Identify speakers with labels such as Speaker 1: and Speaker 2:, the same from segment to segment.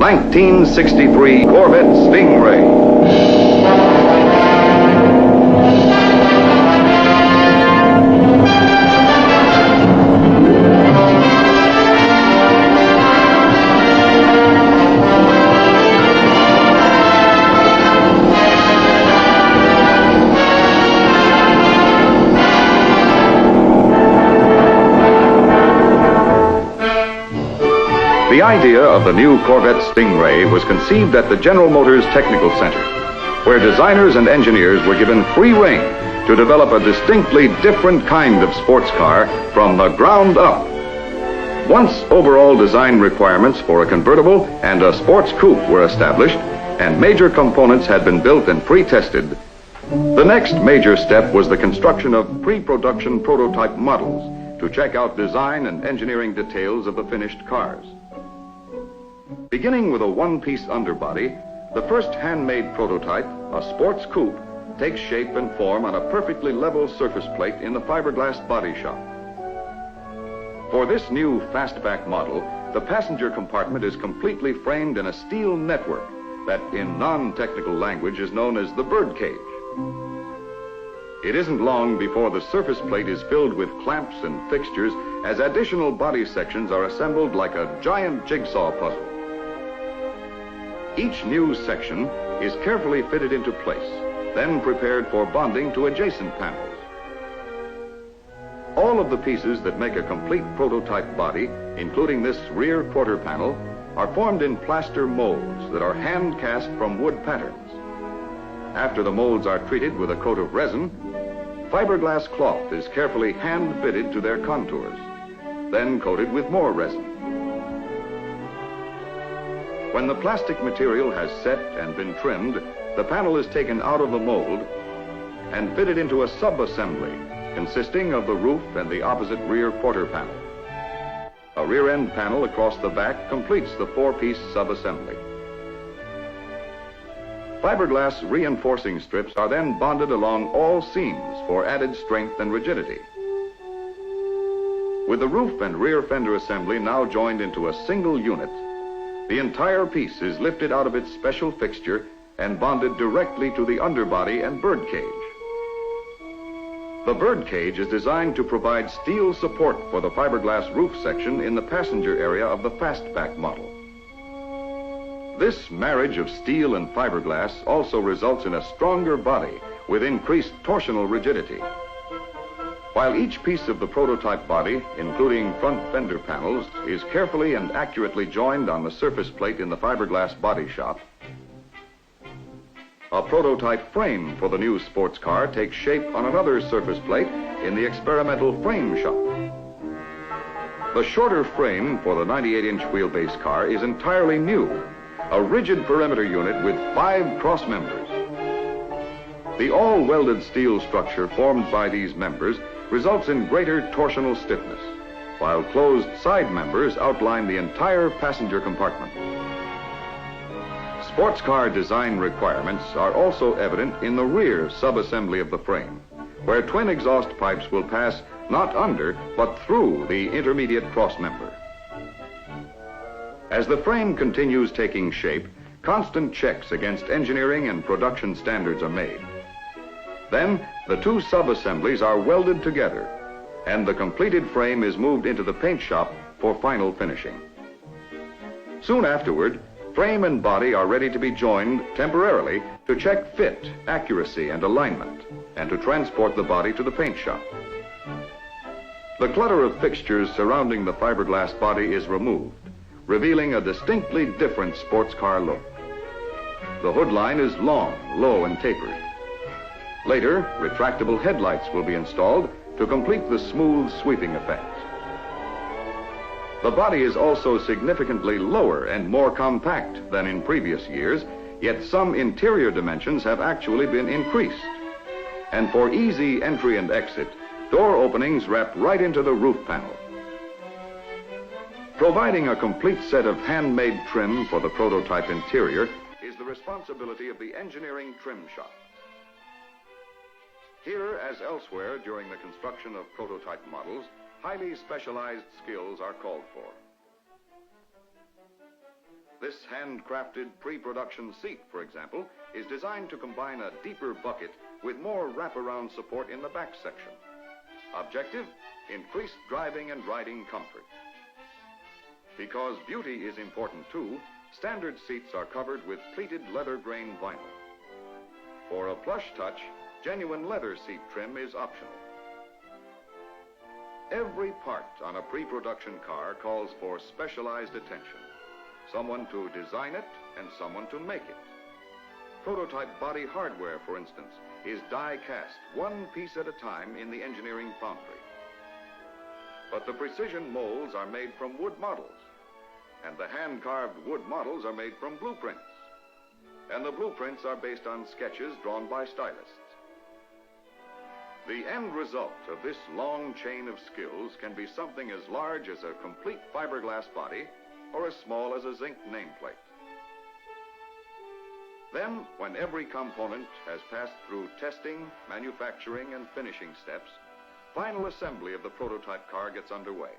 Speaker 1: 1963 Corvette Stingray. The idea of the new Corvette Stingray was conceived at the General Motors Technical Center, where designers and engineers were given free rein to develop a distinctly different kind of sports car from the ground up. Once overall design requirements for a convertible and a sports coupe were established, and major components had been built and pre-tested, the next major step was the construction of pre-production prototype models to check out design and engineering details of the finished cars. Beginning with a one-piece underbody, the first handmade prototype, a sports coupe, takes shape and form on a perfectly level surface plate in the fiberglass body shop. For this new fastback model, the passenger compartment is completely framed in a steel network that in non-technical language is known as the birdcage. It isn't long before the surface plate is filled with clamps and fixtures as additional body sections are assembled like a giant jigsaw puzzle. Each new section is carefully fitted into place, then prepared for bonding to adjacent panels. All of the pieces that make a complete prototype body, including this rear quarter panel, are formed in plaster molds that are hand cast from wood patterns. After the molds are treated with a coat of resin, fiberglass cloth is carefully hand fitted to their contours, then coated with more resin. When the plastic material has set and been trimmed, the panel is taken out of the mold and fitted into a sub-assembly consisting of the roof and the opposite rear quarter panel. A rear end panel across the back completes the four-piece sub-assembly. Fiberglass reinforcing strips are then bonded along all seams for added strength and rigidity. With the roof and rear fender assembly now joined into a single unit, the entire piece is lifted out of its special fixture and bonded directly to the underbody and birdcage. The birdcage is designed to provide steel support for the fiberglass roof section in the passenger area of the fastback model. This marriage of steel and fiberglass also results in a stronger body with increased torsional rigidity. While each piece of the prototype body, including front fender panels, is carefully and accurately joined on the surface plate in the fiberglass body shop, a prototype frame for the new sports car takes shape on another surface plate in the experimental frame shop. The shorter frame for the 98-inch wheelbase car is entirely new, a rigid perimeter unit with 5 cross members. The all-welded steel structure formed by these members results in greater torsional stiffness, while closed side members outline the entire passenger compartment. Sports car design requirements are also evident in the rear sub-assembly of the frame, where twin exhaust pipes will pass not under, but through the intermediate cross member. As the frame continues taking shape, constant checks against engineering and production standards are made. Then, the two sub-assemblies are welded together, and the completed frame is moved into the paint shop for final finishing. Soon afterward, frame and body are ready to be joined temporarily to check fit, accuracy, and alignment, and to transport the body to the paint shop. The clutter of fixtures surrounding the fiberglass body is removed, revealing a distinctly different sports car look. The hood line is long, low, and tapered. Later, retractable headlights will be installed to complete the smooth sweeping effect. The body is also significantly lower and more compact than in previous years, yet some interior dimensions have actually been increased. And for easy entry and exit, door openings wrap right into the roof panel. Providing a complete set of handmade trim for the prototype interior is the responsibility of the engineering trim shop. Here, as elsewhere during the construction of prototype models, highly specialized skills are called for. This handcrafted pre-production seat, for example, is designed to combine a deeper bucket with more wraparound support in the back section. Objective, increased driving and riding comfort. Because beauty is important too, standard seats are covered with pleated leather grain vinyl. For a plush touch, genuine leather seat trim is optional. Every part on a pre-production car calls for specialized attention. Someone to design it and someone to make it. Prototype body hardware, for instance, is die cast one piece at a time in the engineering foundry. But the precision molds are made from wood models, and the hand-carved wood models are made from blueprints. And the blueprints are based on sketches drawn by stylists. The end result of this long chain of skills can be something as large as a complete fiberglass body or as small as a zinc nameplate. Then, when every component has passed through testing, manufacturing, and finishing steps, final assembly of the prototype car gets underway.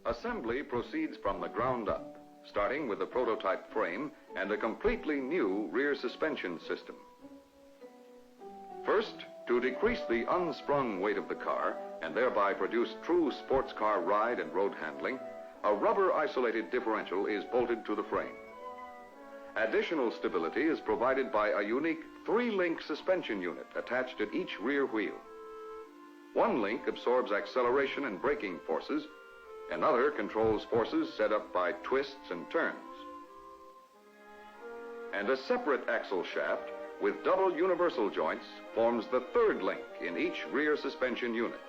Speaker 1: Assembly proceeds from the ground up, starting with the prototype frame and a completely new rear suspension system. First, to decrease the unsprung weight of the car and thereby produce true sports car ride and road handling, a rubber isolated differential is bolted to the frame. Additional stability is provided by a unique 3-link suspension unit attached at each rear wheel. One link absorbs acceleration and braking forces. Another controls forces set up by twists and turns. And a separate axle shaft with double universal joints forms the 3rd link in each rear suspension unit.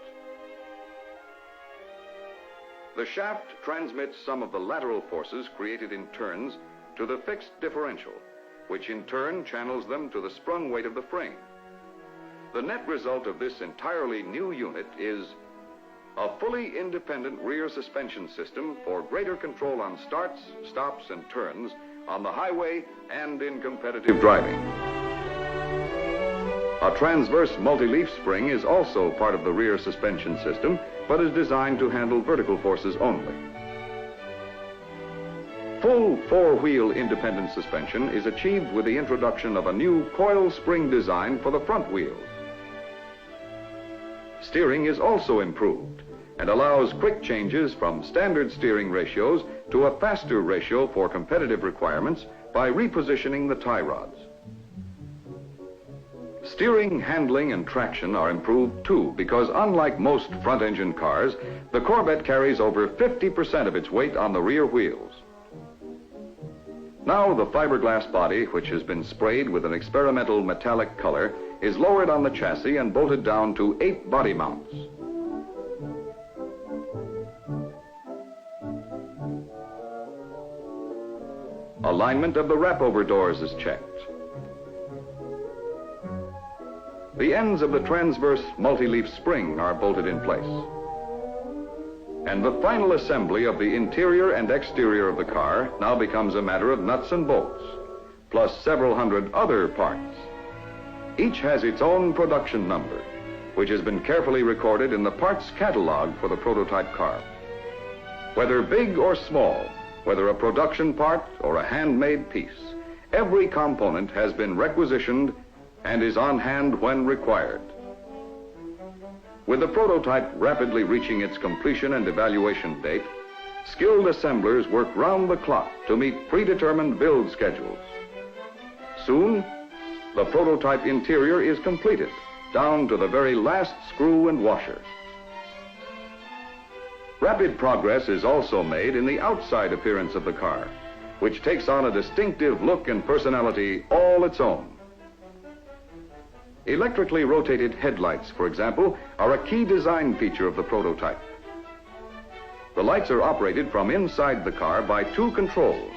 Speaker 1: The shaft transmits some of the lateral forces created in turns to the fixed differential, which in turn channels them to the sprung weight of the frame. The net result of this entirely new unit is a fully independent rear suspension system for greater control on starts, stops, and turns on the highway and in competitive driving. A transverse multi-leaf spring is also part of the rear suspension system, but is designed to handle vertical forces only. Full 4-wheel independent suspension is achieved with the introduction of a new coil spring design for the front wheels. Steering is also improved and allows quick changes from standard steering ratios to a faster ratio for competitive requirements by repositioning the tie rods. Steering, handling, and traction are improved too, because unlike most front-engine cars, the Corvette carries over 50% of its weight on the rear wheels. Now the fiberglass body, which has been sprayed with an experimental metallic color, is lowered on the chassis and bolted down to 8 body mounts. Alignment of the wrap-over doors is checked. The ends of the transverse multi-leaf spring are bolted in place. And the final assembly of the interior and exterior of the car now becomes a matter of nuts and bolts, plus several hundred other parts. Each has its own production number, which has been carefully recorded in the parts catalog for the prototype car. Whether big or small, whether a production part or a handmade piece, every component has been requisitioned and is on hand when required. With the prototype rapidly reaching its completion and evaluation date, skilled assemblers work round the clock to meet predetermined build schedules. Soon, the prototype interior is completed, down to the very last screw and washer. Rapid progress is also made in the outside appearance of the car, which takes on a distinctive look and personality all its own. Electrically rotated headlights, for example, are a key design feature of the prototype. The lights are operated from inside the car by 2 controls.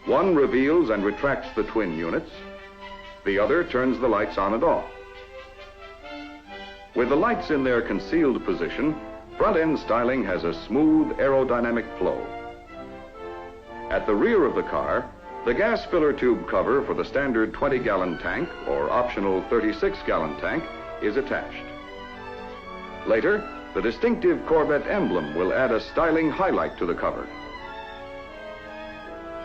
Speaker 1: One reveals and retracts the twin units. The other turns the lights on and off. With the lights in their concealed position, front-end styling has a smooth aerodynamic flow. At the rear of the car, the gas filler tube cover for the standard 20-gallon tank or optional 36-gallon tank is attached. Later, The distinctive Corvette emblem will add a styling highlight to the cover.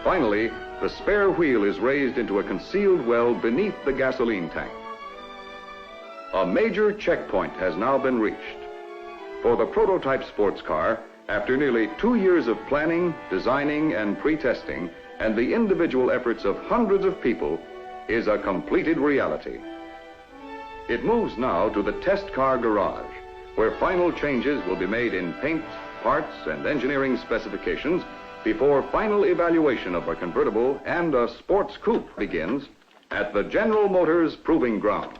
Speaker 1: Finally, the spare wheel is raised into a concealed well beneath the gasoline tank. A major checkpoint has now been reached. For the prototype sports car, after nearly 2 years of planning, designing, and pre-testing, and the individual efforts of hundreds of people, is a completed reality. It moves now to the test car garage, where final changes will be made in paint, parts, and engineering specifications before final evaluation of a convertible and a sports coupe begins at the General Motors Proving Ground.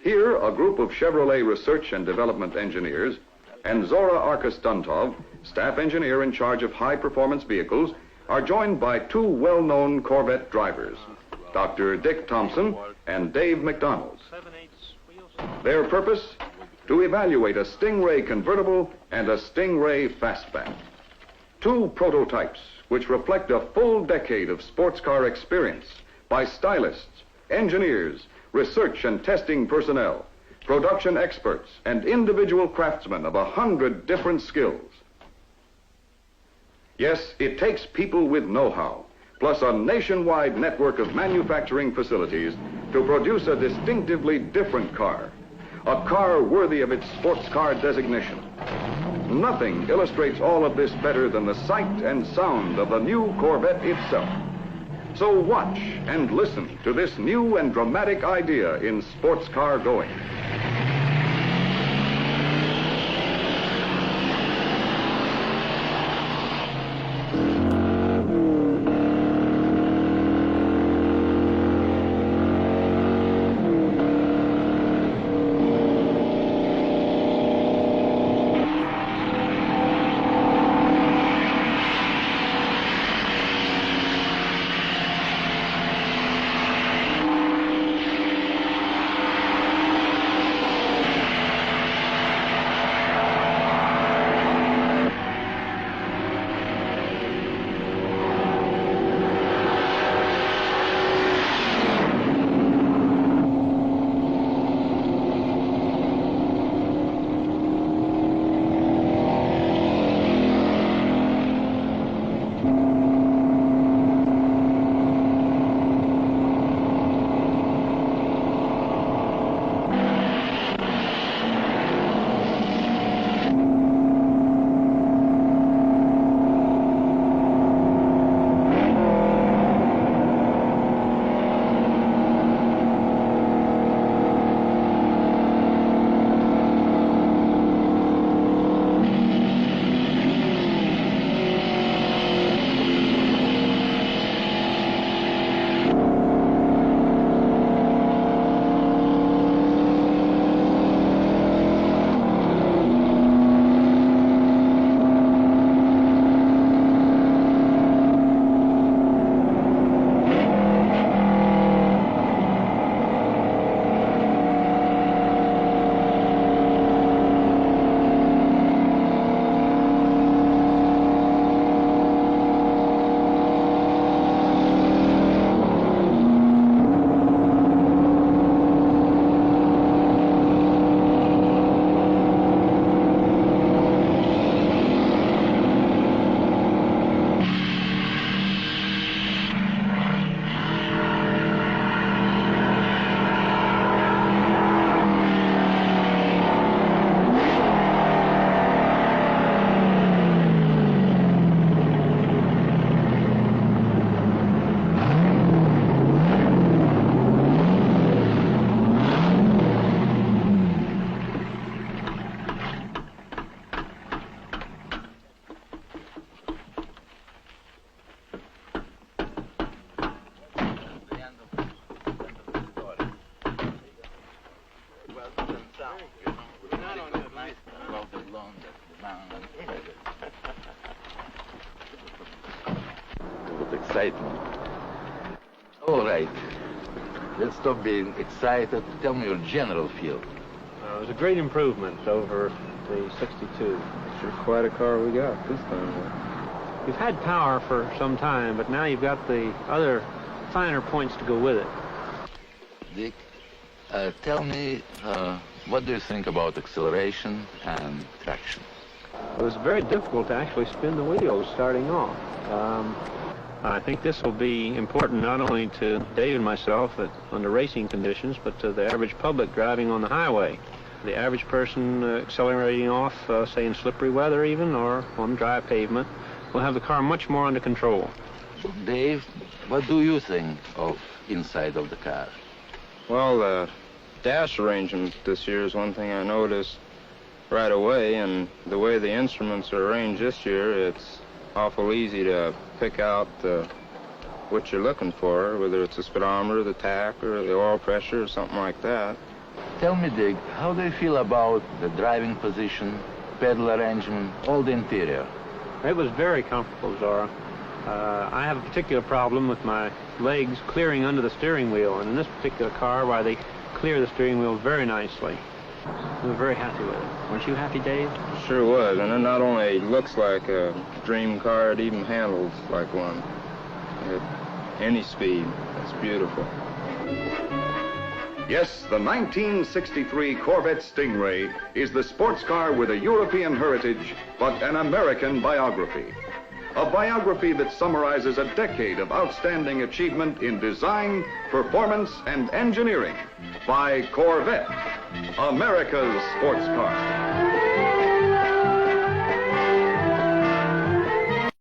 Speaker 1: Here, a group of Chevrolet research and development engineers and Zora Arkus-Duntov, staff engineer in charge of high-performance vehicles, are joined by 2 well-known Corvette drivers, Dr. Dick Thompson and Dave McDonald. Their purpose? To evaluate a Stingray convertible and a Stingray fastback. 2 prototypes which reflect a full decade of sports car experience by stylists, engineers, research and testing personnel, production experts, and individual craftsmen of 100 different skills. Yes, it takes people with know-how, plus a nationwide network of manufacturing facilities to produce a distinctively different car, a car worthy of its sports car designation. Nothing illustrates all of this better than the sight and sound of the new Corvette itself. So watch and listen to this new and dramatic idea in sports car going.
Speaker 2: Excitement. All right. Let's stop being excited. Tell me your general feel.
Speaker 3: It was a great improvement over the 62.
Speaker 4: Sure quite a car we got this time.
Speaker 3: You've had power for some time, but now you've got the other finer points to go with it.
Speaker 2: Dick, tell me What do you think about acceleration and traction?
Speaker 3: It was very difficult to actually spin the wheels starting off. I think this will be important not only to Dave and myself under racing conditions, but to the average public driving on the highway. The average person accelerating off, say in slippery weather even, or on dry pavement, will have the car much more under control.
Speaker 2: Dave, what do you think of inside of the car?
Speaker 4: Well, the dash arrangement this year is one thing I noticed right away, and the way the instruments are arranged this year, it's awful easy to pick out what you're looking for, whether it's the speedometer, the tach, or the oil pressure, or something like that.
Speaker 2: Tell me, Dick, how do you feel about the driving position, pedal arrangement, all the interior?
Speaker 3: It was very comfortable, Zora. I have a particular problem with my legs clearing under the steering wheel, and in this particular car, why they clear the steering wheel very nicely. We were very happy with it. Weren't you happy, Dave?
Speaker 4: Sure was, and it not only looks like a dream car, it even handles like one. At any speed, it's beautiful.
Speaker 1: Yes, the 1963 Corvette Stingray is the sports car with a European heritage, but an American biography. A biography that summarizes a decade of outstanding achievement in design, performance, and engineering by Corvette, America's sports car.